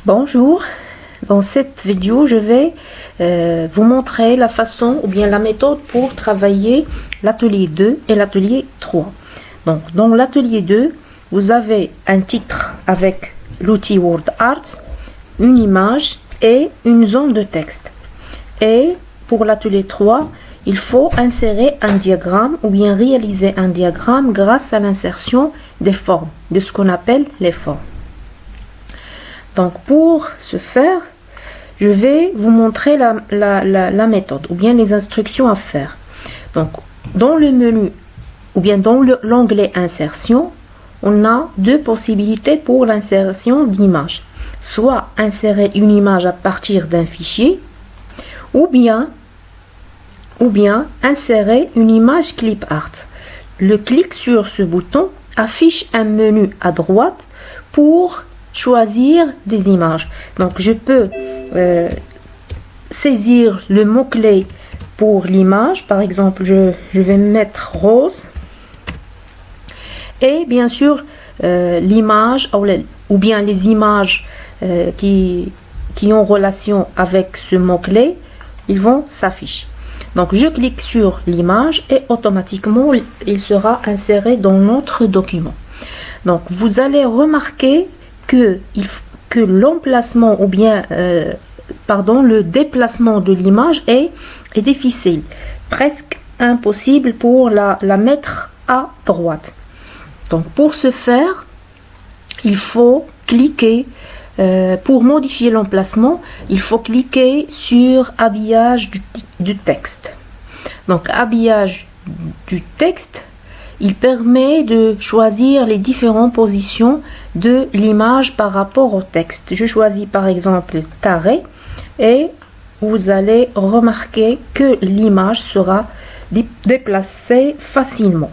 Bonjour, dans cette vidéo je vais vous montrer la façon ou bien la méthode pour travailler l'atelier 2 et l'atelier 3. Donc dans l'atelier 2 vous avez un titre avec l'outil WordArt, une image et une zone de texte. Et pour l'atelier 3 il faut insérer un diagramme ou bien réaliser un diagramme grâce à l'insertion des formes, de ce qu'on appelle les formes. Donc pour ce faire, je vais vous montrer la méthode ou bien les instructions à faire. Donc dans le menu ou bien dans l'onglet insertion, on a deux possibilités pour l'insertion d'image. Soit insérer une image à partir d'un fichier ou bien insérer une image clip art. Le clic sur ce bouton affiche un menu à droite pour choisir des images. Donc je peux saisir le mot-clé pour l'image. Par exemple, je vais mettre rose. Et bien sûr, l'image ou bien les images qui ont relation avec ce mot-clé, ils vont s'afficher. Donc je clique sur l'image et automatiquement il sera inséré dans notre document. Donc vous allez remarquer que l'emplacement ou bien le déplacement de l'image est difficile, presque impossible pour la mettre à droite. Donc pour ce faire, il faut cliquer pour modifier l'emplacement, il faut cliquer sur habillage du texte. Donc habillage du texte, il permet de choisir les différentes positions de l'image par rapport au texte. Je choisis par exemple carré et vous allez remarquer que l'image sera déplacée facilement.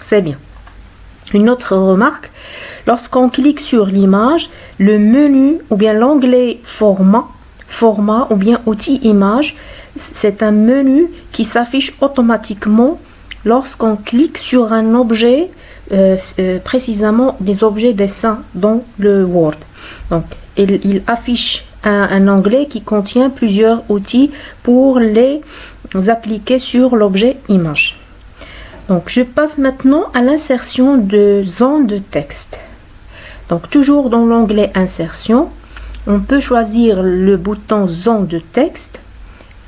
C'est bien. Une autre remarque, lorsqu'on clique sur l'image, le menu ou bien l'onglet format ou bien outil image, c'est un menu qui s'affiche automatiquement lorsqu'on clique sur un objet, précisément des objets dessins dans le Word. Donc il affiche un onglet qui contient plusieurs outils pour les appliquer sur l'objet image. Donc je passe maintenant à l'insertion de zone de texte. Donc toujours dans l'onglet insertion, on peut choisir le bouton zone de texte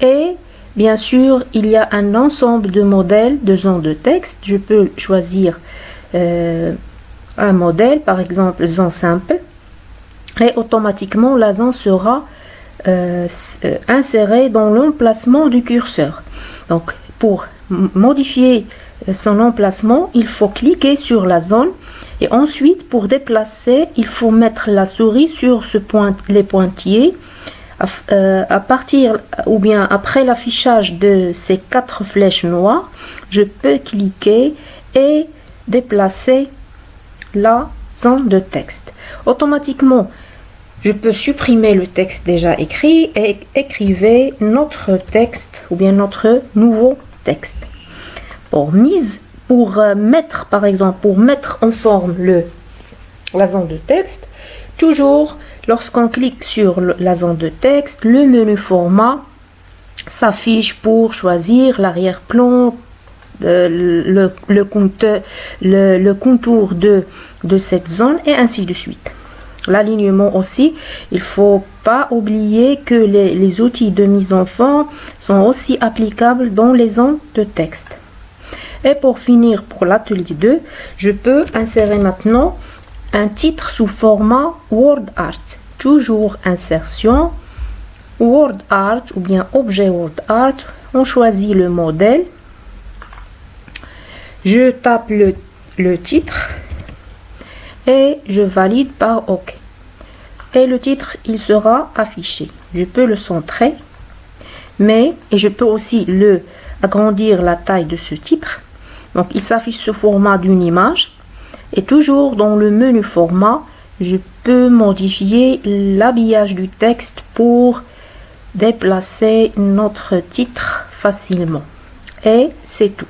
et bien sûr il y a un ensemble de modèles de zone de texte. Je peux choisir un modèle, par exemple zone simple, et automatiquement la zone sera insérée dans l'emplacement du curseur. Donc pour modifier son emplacement, il faut cliquer sur la zone et ensuite pour déplacer, il faut mettre la souris sur les pointillés. À partir ou bien après l'affichage de ces 4 flèches noires, je peux cliquer et déplacer la zone de texte. Automatiquement, je peux supprimer le texte déjà écrit et écrire notre texte ou bien notre nouveau texte. Pour mettre par exemple, pour mettre en forme la zone de texte, toujours lorsqu'on clique sur la zone de texte, le menu format s'affiche pour choisir l'arrière-plan, le contour de cette zone et ainsi de suite. L'alignement aussi, il ne faut pas oublier que les outils de mise en forme sont aussi applicables dans les zones de texte. Et pour finir, pour l'atelier 2, je peux insérer maintenant un titre sous format WordArt. Toujours insertion, WordArt ou bien objet WordArt. On choisit le modèle. Je tape le titre et je valide par OK. Et le titre, il sera affiché. Je peux le centrer, et je peux aussi agrandir la taille de ce titre. Donc il s'affiche sous format d'une image. Et toujours dans le menu format, je peux modifier l'habillage du texte pour déplacer notre titre facilement. Et c'est tout.